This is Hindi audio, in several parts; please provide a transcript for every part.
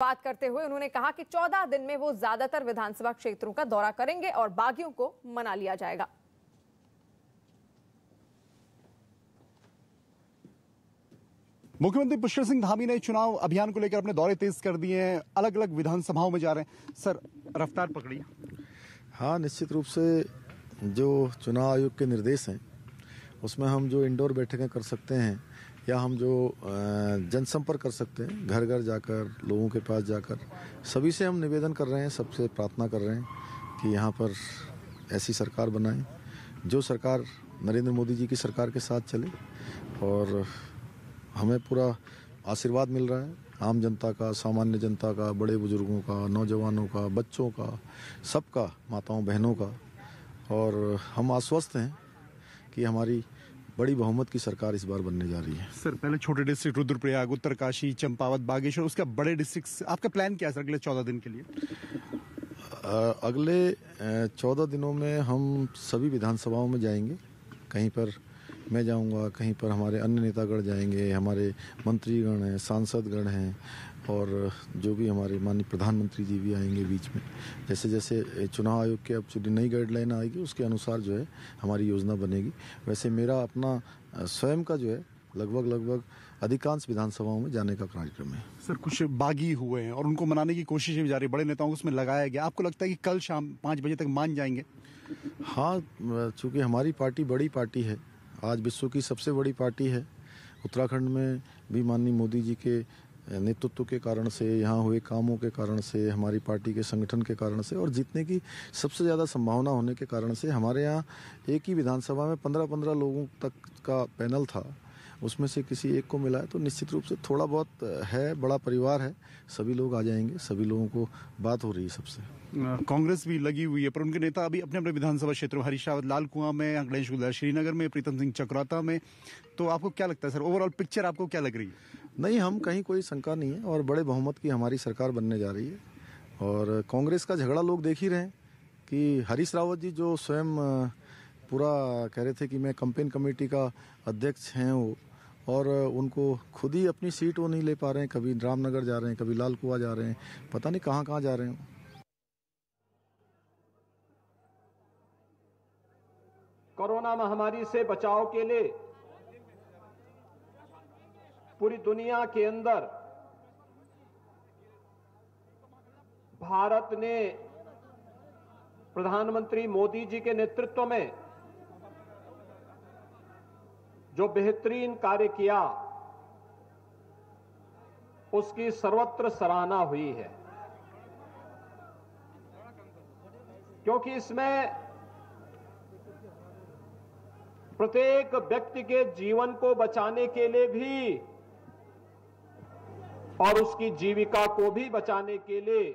बात करते हुए उन्होंने कहा कि 14 दिन में वो ज्यादातर विधानसभा क्षेत्रों का दौरा करेंगे और बागियों को मना लिया जाएगा। मुख्यमंत्री पुष्कर सिंह धामी ने चुनाव अभियान को लेकर अपने दौरे तेज कर दिए हैं, अलग अलग विधानसभाओं में जा रहे हैं। सर, रफ्तार पकड़ी? हाँ, निश्चित रूप से जो चुनाव आयोग के निर्देश हैं उसमें हम जो इंडोर बैठकें कर सकते हैं या हम जो जनसंपर्क कर सकते हैं, घर घर जाकर, लोगों के पास जाकर, सभी से हम निवेदन कर रहे हैं, सबसे प्रार्थना कर रहे हैं कि यहाँ पर ऐसी सरकार बनाएं जो सरकार नरेंद्र मोदी जी की सरकार के साथ चले। और हमें पूरा आशीर्वाद मिल रहा है आम जनता का, सामान्य जनता का, बड़े बुजुर्गों का, नौजवानों का, बच्चों का, सबका, माताओं बहनों का। और हम आश्वस्त हैं कि हमारी बड़ी बहुमत की सरकार इस बार बनने जा रही है। सर, पहले छोटे डिस्ट्रिक्ट रुद्रप्रयाग, उत्तरकाशी, चंपावत, बागेश्वर, उसके बड़े डिस्ट्रिक्ट, आपका प्लान क्या है सर अगले 14 दिन के लिए? अगले 14 दिनों में हम सभी विधानसभाओं में जाएंगे। कहीं पर मैं जाऊंगा, कहीं पर हमारे अन्य नेतागण जाएंगे, हमारे मंत्रीगण हैं, सांसदगण हैं, और जो भी हमारे माननीय प्रधानमंत्री जी भी आएंगे बीच में। जैसे जैसे चुनाव आयोग के अब जो नई गाइडलाइन आएगी उसके अनुसार जो है हमारी योजना बनेगी। वैसे मेरा अपना स्वयं का जो है लगभग अधिकांश विधानसभाओं में जाने का कार्यक्रम है। सर, कुछ बागी हुए हैं और उनको मनाने की कोशिशें भी जा रही है, बड़े नेताओं को उसमें लगाया गया। आपको लगता है कि कल शाम 5 बजे तक मान जाएंगे? हाँ, चूँकि हमारी पार्टी बड़ी पार्टी है, आज विश्व की सबसे बड़ी पार्टी है। उत्तराखंड में भी माननीय मोदी जी के नेतृत्व के कारण से, यहाँ हुए कामों के कारण से, हमारी पार्टी के संगठन के कारण से और जीतने की सबसे ज़्यादा संभावना होने के कारण से हमारे यहाँ एक ही विधानसभा में 15-15 लोगों तक का पैनल था, उसमें से किसी एक को मिला है। तो निश्चित रूप से थोड़ा बहुत है, बड़ा परिवार है, सभी लोग आ जाएंगे, सभी लोगों को बात हो रही है सबसे। कांग्रेस भी लगी हुई है, पर उनके नेता अभी अपने अपने विधानसभा क्षेत्रों, हरीश रावत लाल कुआं में, गणेश गुलजार श्रीनगर में, प्रीतम सिंह चकराता में। तो आपको क्या लगता है सर, ओवरऑल पिक्चर आपको क्या लग रही है? नहीं, हम कहीं कोई शंका नहीं है और बड़े बहुमत की हमारी सरकार बनने जा रही है। और कांग्रेस का झगड़ा लोग देख ही रहे हैं कि हरीश रावत जी जो स्वयं पूरा कह रहे थे कि मैं कैंपेन कमेटी का अध्यक्ष हैं वो, और उनको खुद ही अपनी सीट वो नहीं ले पा रहे हैं। कभी रामनगर जा रहे हैं, कभी लाल कुआं जा रहे हैं, पता नहीं कहाँ कहाँ जा रहे हैं। कोरोना महामारी से बचाव के लिए पूरी दुनिया के अंदर भारत ने प्रधानमंत्री मोदी जी के नेतृत्व में जो बेहतरीन कार्य किया उसकी सर्वत्र सराहना हुई है, क्योंकि इसमें प्रत्येक व्यक्ति के जीवन को बचाने के लिए भी और उसकी जीविका को भी बचाने के लिए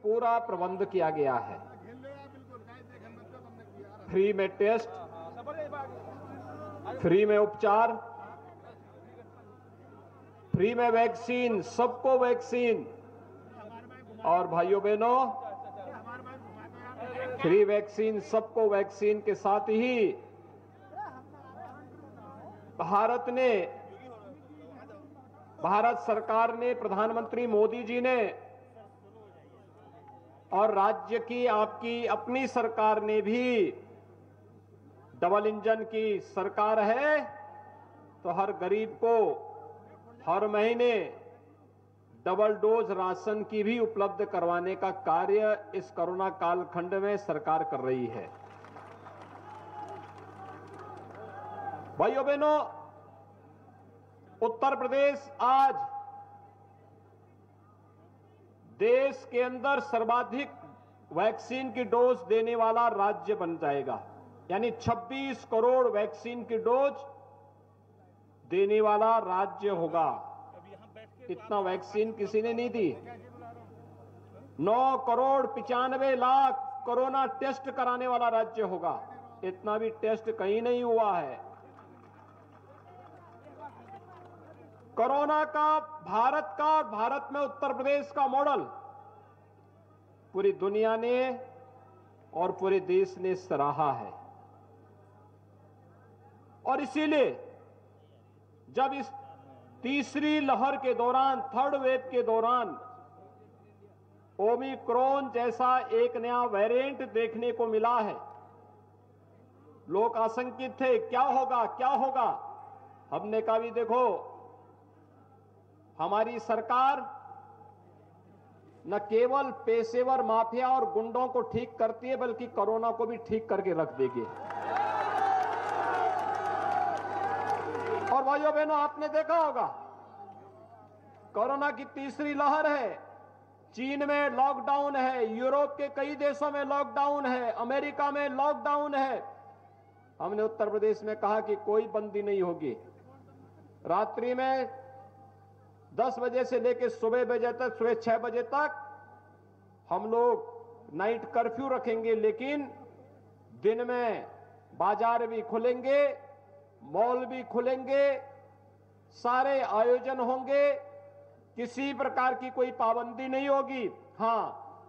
पूरा प्रबंध किया गया है। फ्री में टेस्ट, फ्री में उपचार, फ्री में वैक्सीन, सबको वैक्सीन। और भाइयों बहनों, फ्री वैक्सीन, सबको वैक्सीन के साथ ही भारत सरकार ने, प्रधानमंत्री मोदी जी ने और राज्य की आपकी अपनी सरकार ने भी, डबल इंजन की सरकार है, तो हर गरीब को हर महीने डबल डोज राशन की भी उपलब्ध करवाने का कार्य इस कोरोना कालखंड में सरकार कर रही है। भाइयों बहनों, उत्तर प्रदेश आज देश के अंदर सर्वाधिक वैक्सीन की डोज देने वाला राज्य बन जाएगा। यानी 26 करोड़ वैक्सीन की डोज देने वाला राज्य होगा। इतना वैक्सीन किसी ने नहीं दी। 9 करोड़ 95 लाख कोरोना टेस्ट कराने वाला राज्य होगा। इतना भी टेस्ट कहीं नहीं हुआ है। कोरोना का भारत में उत्तर प्रदेश का मॉडल पूरी दुनिया ने और पूरे देश ने सराहा है। और इसीलिए जब इस तीसरी लहर के दौरान, थर्ड वेव के दौरान ओमिक्रॉन जैसा एक नया वेरिएंट देखने को मिला है। लोग आशंकित थे, क्या होगा क्या होगा। हमने कहा भी देखो, हमारी सरकार न केवल पेशेवर माफिया और गुंडों को ठीक करती है, बल्कि कोरोना को भी ठीक करके रख देगी। और भाइयों बहनों, आपने देखा होगा कोरोना की तीसरी लहर है। चीन में लॉकडाउन है, यूरोप के कई देशों में लॉकडाउन है, अमेरिका में लॉकडाउन है। हमने उत्तर प्रदेश में कहा कि कोई बंदी नहीं होगी। रात्रि में 10 बजे से लेकर सुबह 6 बजे तक हम लोग नाइट कर्फ्यू रखेंगे, लेकिन दिन में बाजार भी खुलेंगे, मॉल भी खुलेंगे, सारे आयोजन होंगे, किसी प्रकार की कोई पाबंदी नहीं होगी। हां,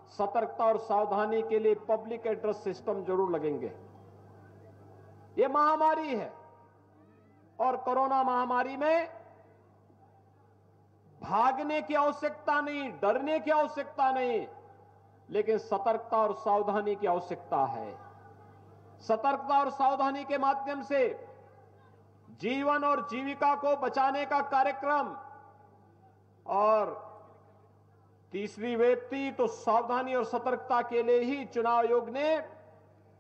सतर्कता और सावधानी के लिए पब्लिक एड्रेस सिस्टम जरूर लगेंगे। यह महामारी है और कोरोना महामारी में भागने की आवश्यकता नहीं, डरने की आवश्यकता नहीं, लेकिन सतर्कता और सावधानी की आवश्यकता है। सतर्कता और सावधानी के माध्यम से जीवन और जीविका को बचाने का कार्यक्रम, और तीसरी वेव थी तो सावधानी और सतर्कता के लिए ही चुनाव आयोग ने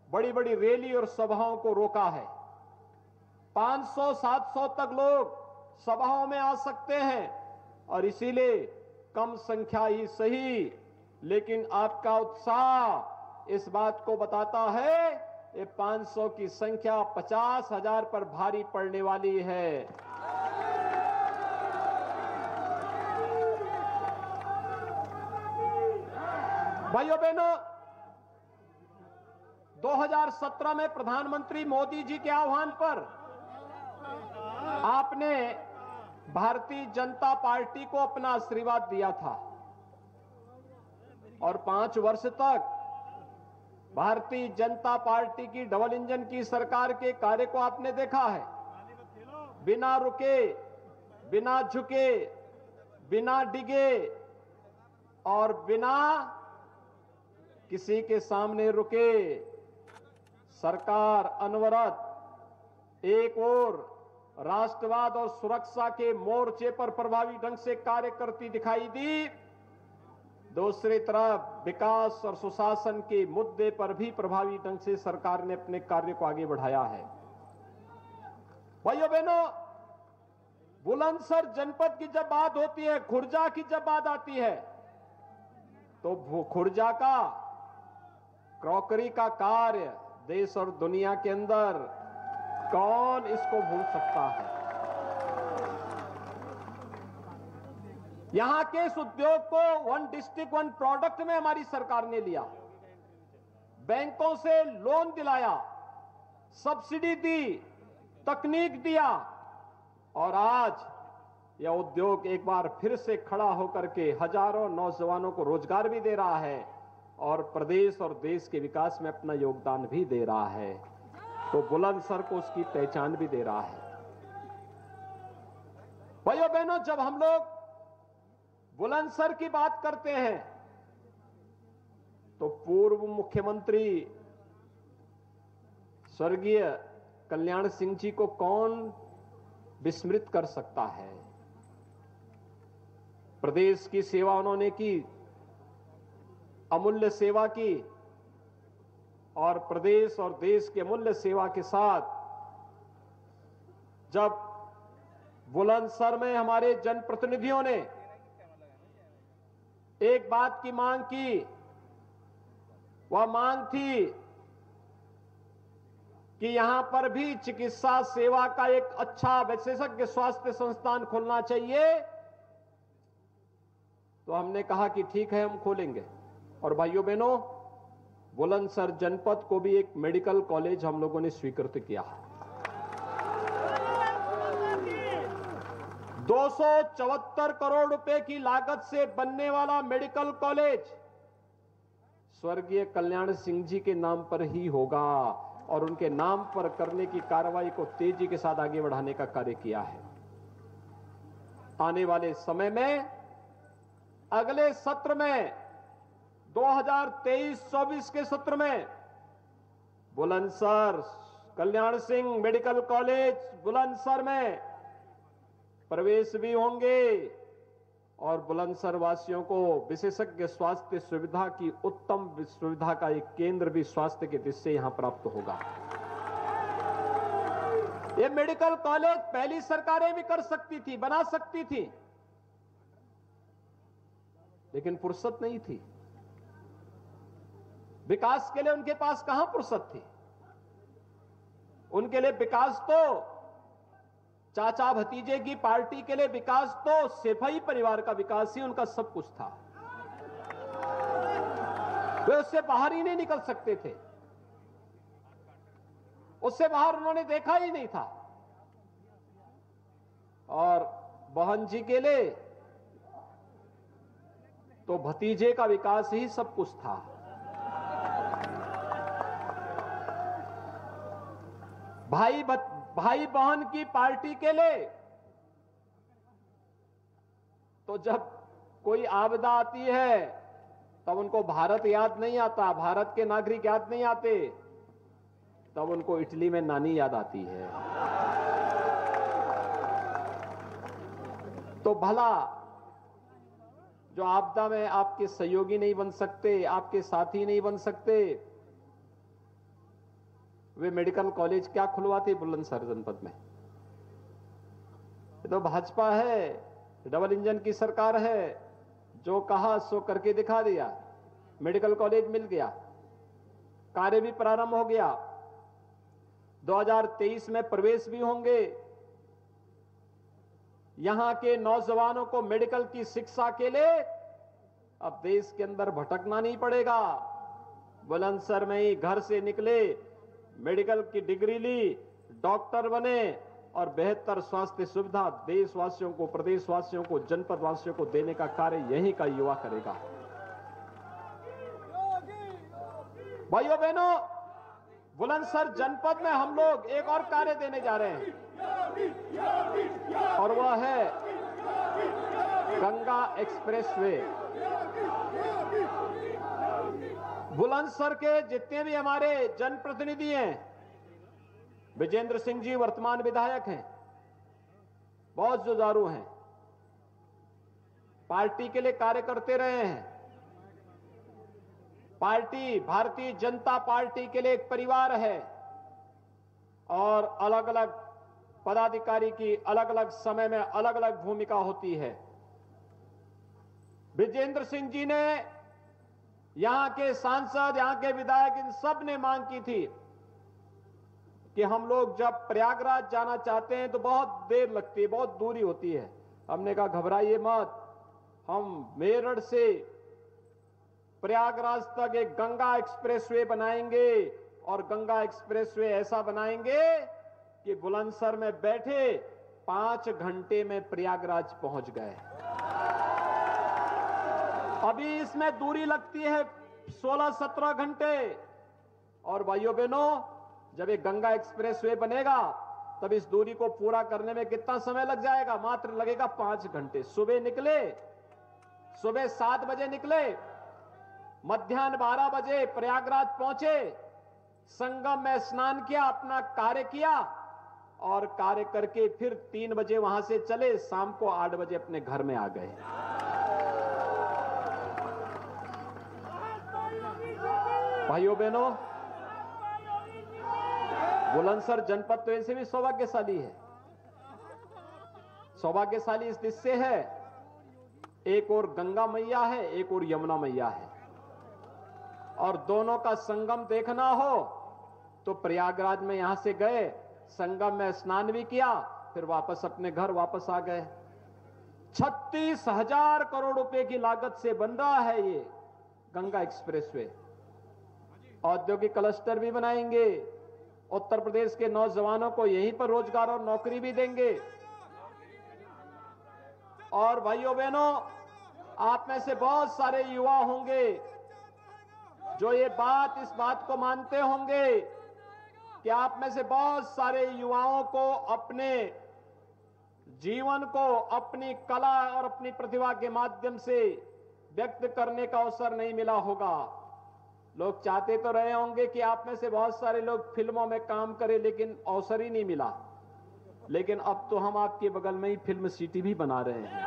बड़ी बड़ी रैली और सभाओं को रोका है। 500-700 तक लोग सभाओं में आ सकते हैं, और इसीलिए कम संख्या ही सही, लेकिन आपका उत्साह इस बात को बताता है ये 500 की संख्या 50,000 पर भारी पड़ने वाली है। भाइयों बहनों, 2017 में प्रधानमंत्री मोदी जी के आह्वान पर आपने भारतीय जनता पार्टी को अपना आशीर्वाद दिया था, और 5 वर्ष तक भारतीय जनता पार्टी की डबल इंजन की सरकार के कार्य को आपने देखा है। बिना रुके, बिना झुके, बिना डिगे और बिना किसी के सामने रुके सरकार अनवरत एक ओर राष्ट्रवाद और सुरक्षा के मोर्चे पर प्रभावी ढंग से कार्य करती दिखाई दी, दूसरी तरफ विकास और सुशासन के मुद्दे पर भी प्रभावी ढंग से सरकार ने अपने कार्य को आगे बढ़ाया है। भाइयों बहनों, बुलंदशहर जनपद की जब बात होती है, खुर्जा की जब बात आती है, तो खुर्जा का क्रॉकरी का कार्य देश और दुनिया के अंदर कौन इसको भूल सकता है। यहां के इस उद्योग को 1 डिस्ट्रिक्ट 1 प्रोडक्ट में हमारी सरकार ने लिया, बैंकों से लोन दिलाया, सब्सिडी दी, तकनीक दिया, और आज यह उद्योग एक बार फिर से खड़ा होकर के हजारों नौजवानों को रोजगार भी दे रहा है और प्रदेश और देश के विकास में अपना योगदान भी दे रहा है, तो बुलंदशहर को उसकी पहचान भी दे रहा है। भाइयों बहनों, जब हम लोग बुलंदशहर की बात करते हैं तो पूर्व मुख्यमंत्री स्वर्गीय कल्याण सिंह जी को कौन विस्मृत कर सकता है। प्रदेश की सेवा उन्होंने की, अमूल्य सेवा की, और प्रदेश और देश के अमूल्य सेवा के साथ जब बुलंदशहर में हमारे जनप्रतिनिधियों ने एक बात की मांग की, वह मांग थी कि यहां पर भी चिकित्सा सेवा का एक अच्छा विशेषज्ञ स्वास्थ्य संस्थान खोलना चाहिए, तो हमने कहा कि ठीक है, हम खोलेंगे। और भाइयों बहनों, बुलंदशहर जनपद को भी एक मेडिकल कॉलेज हम लोगों ने स्वीकृत किया है। 274 करोड़ रुपए की लागत से बनने वाला मेडिकल कॉलेज स्वर्गीय कल्याण सिंह जी के नाम पर ही होगा, और उनके नाम पर करने की कार्रवाई को तेजी के साथ आगे बढ़ाने का कार्य किया है। आने वाले समय में अगले सत्र में 2023-24 के सत्र में बुलंदशहर कल्याण सिंह मेडिकल कॉलेज बुलंदशहर में प्रवेश भी होंगे और बुलंदशहर वासियों को विशेषज्ञ स्वास्थ्य सुविधा की उत्तम सुविधा का एक केंद्र भी स्वास्थ्य के दृष्टि से यहां प्राप्त होगा। ये मेडिकल कॉलेज पहली सरकारें भी कर सकती थी, बना सकती थी, लेकिन फुर्सत नहीं थी। विकास के लिए उनके पास कहां फुर्सत थी। उनके लिए विकास तो चाचा भतीजे की पार्टी के लिए विकास तो सिपाही परिवार का विकास ही उनका सब कुछ था। वे उससे बाहर ही नहीं निकल सकते थे, उससे बाहर उन्होंने देखा ही नहीं था। और बहन जी के लिए तो भतीजे का विकास ही सब कुछ था। भाई बहन की पार्टी के लिए तो जब कोई आपदा आती है तब उनको भारत याद नहीं आता, भारत के नागरिक याद नहीं आते, तब उनको इटली में नानी याद आती है। तो भला जो आपदा में आपके सहयोगी नहीं बन सकते, आपके साथी नहीं बन सकते, वे मेडिकल कॉलेज क्या खुलवाते बुलंदशहर जनपद में। ये तो भाजपा है, डबल इंजन की सरकार है, जो कहा सो करके दिखा दिया। मेडिकल कॉलेज मिल गया, कार्य भी प्रारंभ हो गया, 2023 में प्रवेश भी होंगे। यहां के नौजवानों को मेडिकल की शिक्षा के लिए अब देश के अंदर भटकना नहीं पड़ेगा। बुलंदशहर में ही घर से निकले, मेडिकल की डिग्री ली, डॉक्टर बने और बेहतर स्वास्थ्य सुविधा देशवासियों को, प्रदेशवासियों को, जनपद वासियों को देने का कार्य यहीं का युवा करेगा। भाइयों बहनों, बुलंदशहर जनपद में हम लोग एक और कार्य देने जा रहे हैं और वह है गंगा एक्सप्रेसवे। बुलंदशहर के जितने भी हमारे जनप्रतिनिधि हैं, विजेंद्र सिंह जी वर्तमान विधायक हैं, बहुत जुझारू हैं, पार्टी के लिए कार्य करते रहे हैं। पार्टी भारतीय जनता पार्टी के लिए एक परिवार है और अलग अलग पदाधिकारी की अलग अलग समय में अलग अलग भूमिका होती है। विजेंद्र सिंह जी ने, यहां के सांसद, यहां के विधायक, इन सब ने मांग की थी कि हम लोग जब प्रयागराज जाना चाहते हैं तो बहुत देर लगती है, बहुत दूरी होती है। हमने कहा घबराइए मत, हम मेरठ से प्रयागराज तक एक गंगा एक्सप्रेसवे बनाएंगे और गंगा एक्सप्रेसवे ऐसा बनाएंगे कि बुलंदशहर में बैठे 5 घंटे में प्रयागराज पहुंच गए। अभी इसमें दूरी लगती है 16-17 घंटे और भाइयों बहनों, जब ये गंगा एक्सप्रेसवे बनेगा तब इस दूरी को पूरा करने में कितना समय लग जाएगा? मात्र लगेगा 5 घंटे। सुबह निकले, सुबह 7 बजे निकले, मध्याह्न 12 बजे प्रयागराज पहुंचे, संगम में स्नान किया, अपना कार्य किया और कार्य करके फिर 3 बजे वहां से चले, शाम को 8 बजे अपने घर में आ गए। भाइयों बहनों, बुलंदशहर जनपद तो ऐसे भी सौभाग्यशाली है। सौभाग्यशाली इस दृष्टि से है, एक और गंगा मैया है, एक और यमुना मैया है और दोनों का संगम देखना हो तो प्रयागराज में यहां से गए, संगम में स्नान भी किया, फिर वापस अपने घर वापस आ गए। 36,000 करोड़ रुपए की लागत से बन रहा है ये गंगा एक्सप्रेसवे। औद्योगिक क्लस्टर भी बनाएंगे, उत्तर प्रदेश के नौजवानों को यहीं पर रोजगार और नौकरी भी देंगे। और भाइयों बहनों, आप में से बहुत सारे युवा होंगे जो इस बात को मानते होंगे कि आप में से बहुत सारे युवाओं को अपने जीवन को अपनी कला और अपनी प्रतिभा के माध्यम से व्यक्त करने का अवसर नहीं मिला होगा। लोग चाहते तो रहे होंगे कि आप में से बहुत सारे लोग फिल्मों में काम करें, लेकिन अवसर ही नहीं मिला। लेकिन अब तो हम आपके बगल में ही फिल्म सिटी भी बना रहे हैं।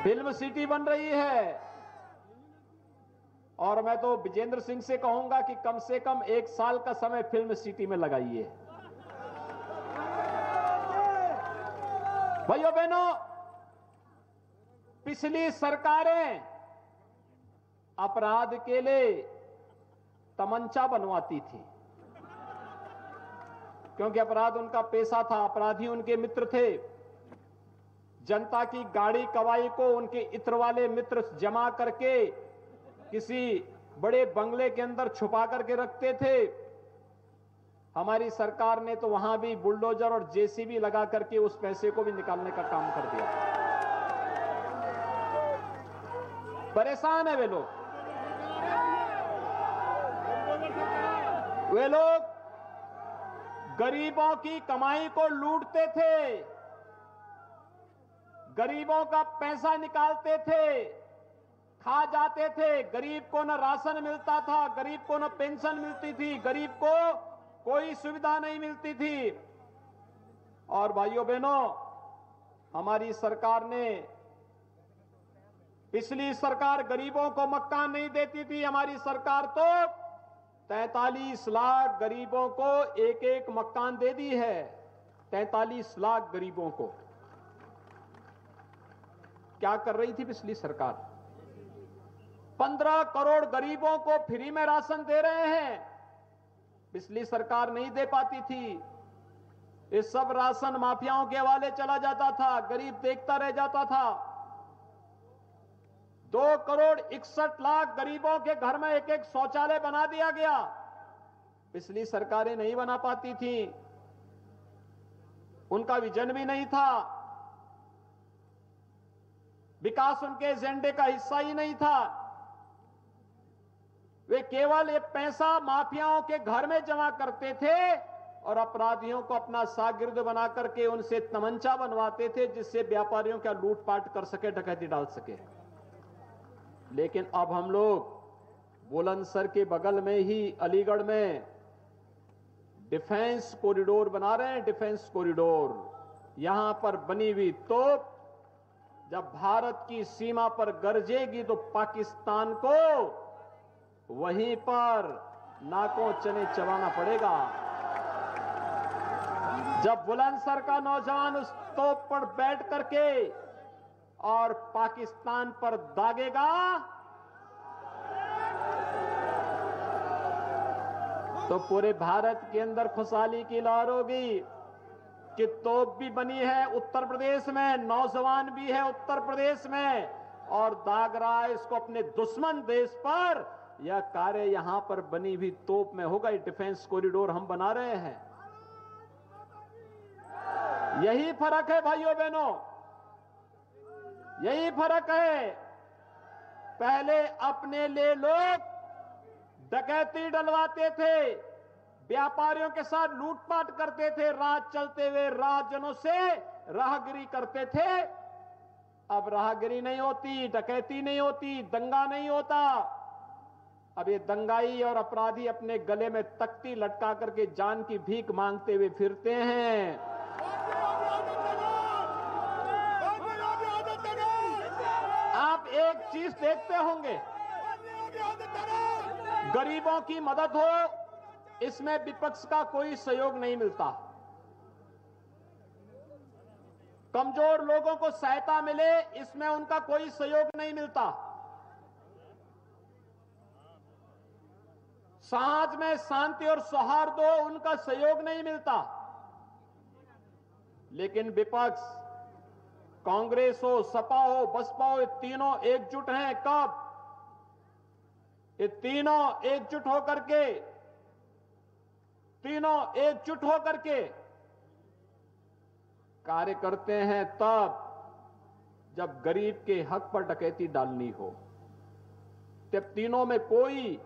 फिल्म सिटी बन रही है और मैं तो विजेंद्र सिंह से कहूंगा कि कम से कम 1 साल का समय फिल्म सिटी में लगाइए। भाइयों बहनों, पिछली सरकारें अपराध के लिए तमंचा बनवाती थी, क्योंकि अपराध उनका पेशा था, अपराधी उनके मित्र थे। जनता की गाड़ी कवाई को उनके इत्र वाले मित्र जमा करके किसी बड़े बंगले के अंदर छुपा करके रखते थे। हमारी सरकार ने तो वहां भी बुलडोजर और जेसीबी लगा करके उस पैसे को भी निकालने का काम कर दिया। परेशान है वे लोग। वे लोग गरीबों की कमाई को लूटते थे, गरीबों का पैसा निकालते थे, खा जाते थे। गरीब को न राशन मिलता था, गरीब को न पेंशन मिलती थी, गरीब को कोई सुविधा नहीं मिलती थी। और भाइयों बहनों, हमारी सरकार ने, पिछली सरकार गरीबों को मकान नहीं देती थी, हमारी सरकार तो 43 लाख गरीबों को एक एक मकान दे दी है। 43 लाख गरीबों को। क्या कर रही थी पिछली सरकार? 15 करोड़ गरीबों को फ्री में राशन दे रहे हैं। पिछली सरकार नहीं दे पाती थी। ये सब राशन माफियाओं के हवाले चला जाता था, गरीब देखता रह जाता था। 2 करोड़ 61 लाख गरीबों के घर में एक एक शौचालय बना दिया गया। पिछली सरकारें नहीं बना पाती थी, उनका विजन भी नहीं था, विकास उनके एजेंडे का हिस्सा ही नहीं था। वे केवल ये पैसा माफियाओं के घर में जमा करते थे और अपराधियों को अपना शागिर्द बना करके उनसे तमंचा बनवाते थे, जिससे व्यापारियों का लूटपाट कर सके, डकैती डाल सके। लेकिन अब हम लोग बुलंदशहर के बगल में ही अलीगढ़ में डिफेंस कॉरिडोर बना रहे हैं। डिफेंस कॉरिडोर, यहां पर बनी हुई तोप जब भारत की सीमा पर गरजेगी तो पाकिस्तान को वहीं पर नाकों चने चबाना पड़ेगा। जब बुलंदशहर का नौजवान उस तोप पर बैठ करके और पाकिस्तान पर दागेगा तो पूरे भारत के अंदर खुशहाली की लहर होगी कि तोप भी बनी है उत्तर प्रदेश में, नौजवान भी है उत्तर प्रदेश में और दाग रहा है इसको अपने दुश्मन देश पर। यह कार्य यहां पर बनी हुई तोप में होगा। ये डिफेंस कॉरिडोर हम बना रहे हैं। यही फर्क है भाइयों बहनों, यही फर्क है। पहले अपने लिए लोग डकैती डलवाते थे, व्यापारियों के साथ लूटपाट करते थे, रात चलते हुए राहजनों से राहगिरी करते थे। अब राहगिरी नहीं होती, डकैती नहीं होती, दंगा नहीं होता। अब ये दंगाई और अपराधी अपने गले में तख्ती लटका करके जान की भीख मांगते हुए फिरते हैं। आप एक चीज देखते होंगे, गरीबों की मदद हो इसमें विपक्ष का कोई सहयोग नहीं मिलता। कमजोर लोगों को सहायता मिले इसमें उनका कोई सहयोग नहीं मिलता। समाज में शांति और सौहार्द हो उनका सहयोग नहीं मिलता। लेकिन विपक्ष, कांग्रेस हो, सपा हो, बसपा हो, ये तीनों एकजुट हैं। कब? ये तीनों एकजुट होकर के कार्य करते हैं तब जब गरीब के हक पर डकैती डालनी हो। तब तीनों में कोई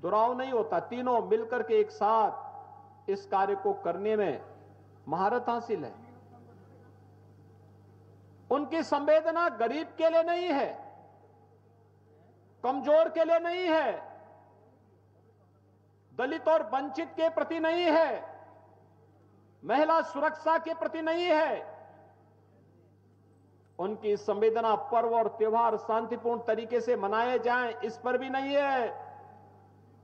दुराव नहीं होता, तीनों मिलकर के एक साथ इस कार्य को करने में महारत हासिल है। उनकी संवेदना गरीब के लिए नहीं है, कमजोर के लिए नहीं है, दलित और वंचित के प्रति नहीं है, महिला सुरक्षा के प्रति नहीं है। उनकी संवेदना पर्व और त्योहार शांतिपूर्ण तरीके से मनाए जाएं, इस पर भी नहीं है।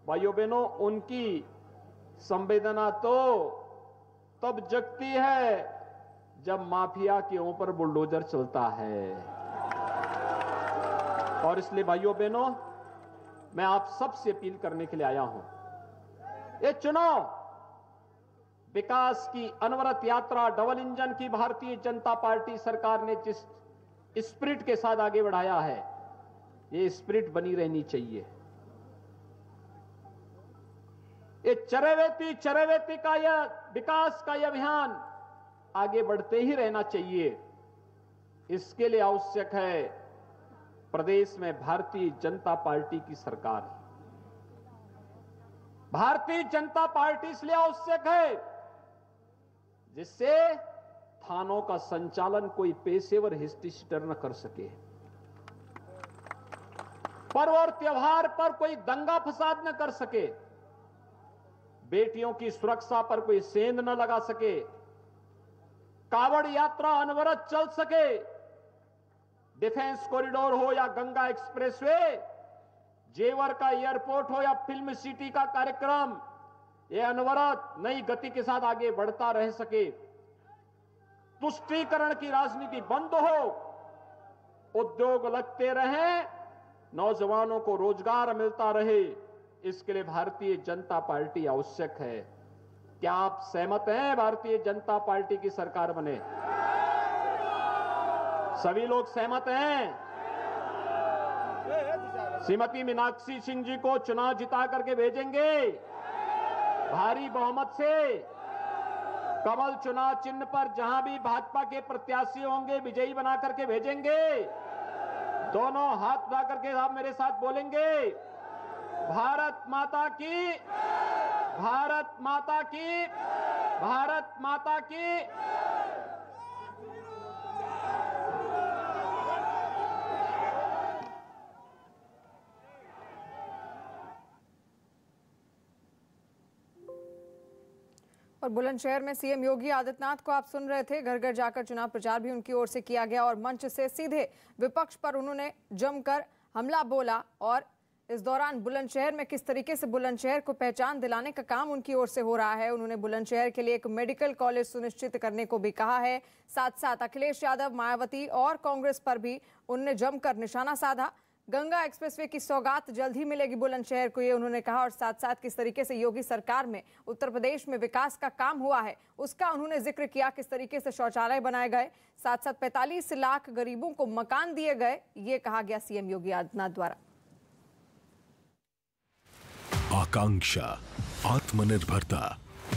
भाइयों बहनों, उनकी संवेदना तो तब जगती है जब माफिया के ऊपर बुलडोजर चलता है। और इसलिए भाइयों बहनों, मैं आप सबसे अपील करने के लिए आया हूं, ये चुनाव विकास की अनवरत यात्रा डबल इंजन की भारतीय जनता पार्टी सरकार ने जिस स्पिरिट के साथ आगे बढ़ाया है, ये स्पिरिट बनी रहनी चाहिए। ये चरैवेती का यह विकास का यह अभियान आगे बढ़ते ही रहना चाहिए। इसके लिए आवश्यक है प्रदेश में भारतीय जनता पार्टी की सरकार। भारतीय जनता पार्टी इसलिए आवश्यक है जिससे थानों का संचालन कोई पेशेवर हिस्ट्रीशीटर न कर सके, पर्व और त्योहार पर कोई दंगा फसाद न कर सके, बेटियों की सुरक्षा पर कोई सेंध न लगा सके, कावड़ यात्रा अनवरत चल सके, डिफेंस कॉरिडोर हो या गंगा एक्सप्रेसवे, जेवर का एयरपोर्ट हो या फिल्म सिटी का कार्यक्रम, ये अनवरत नई गति के साथ आगे बढ़ता रह सके, तुष्टीकरण की राजनीति बंद हो, उद्योग लगते रहें, नौजवानों को रोजगार मिलता रहे, इसके लिए भारतीय जनता पार्टी आवश्यक है। क्या आप सहमत हैं भारतीय जनता पार्टी की सरकार बने? सभी लोग सहमत हैं? श्रीमती मीनाक्षी सिंह जी को चुनाव जिता करके भेजेंगे भारी बहुमत से। कमल चुनाव चिन्ह पर जहां भी भाजपा के प्रत्याशी होंगे विजयी बना करके भेजेंगे। दोनों हाथ उठा करके आप मेरे साथ बोलेंगे, भारत माता की, भारत माता की, भारत माता की। और बुलंदशहर में सीएम योगी आदित्यनाथ को आप सुन रहे थे, घर घर जाकर चुनाव प्रचार भी उनकी ओर से किया गया और मंच से सीधे विपक्ष पर उन्होंने जमकर हमला बोला। और इस दौरान बुलंदशहर में किस तरीके से बुलंदशहर को पहचान दिलाने का काम उनकी ओर से हो रहा है, उन्होंने बुलंदशहर के लिए एक मेडिकल कॉलेज सुनिश्चित करने को भी कहा है। साथ साथ अखिलेश यादव, मायावती और कांग्रेस पर भी उन्होंने जमकर निशाना साधा। गंगा एक्सप्रेसवे की सौगात जल्द ही मिलेगी बुलंदशहर को, ये उन्होंने कहा। और साथ साथ किस तरीके से योगी सरकार में उत्तर प्रदेश में विकास का काम हुआ है उसका उन्होंने जिक्र किया, किस तरीके से शौचालय बनाए गए, साथ साथ 45 लाख गरीबों को मकान दिए गए, ये कहा गया सीएम योगी आदित्यनाथ द्वारा। आकांक्षा, आत्मनिर्भरता,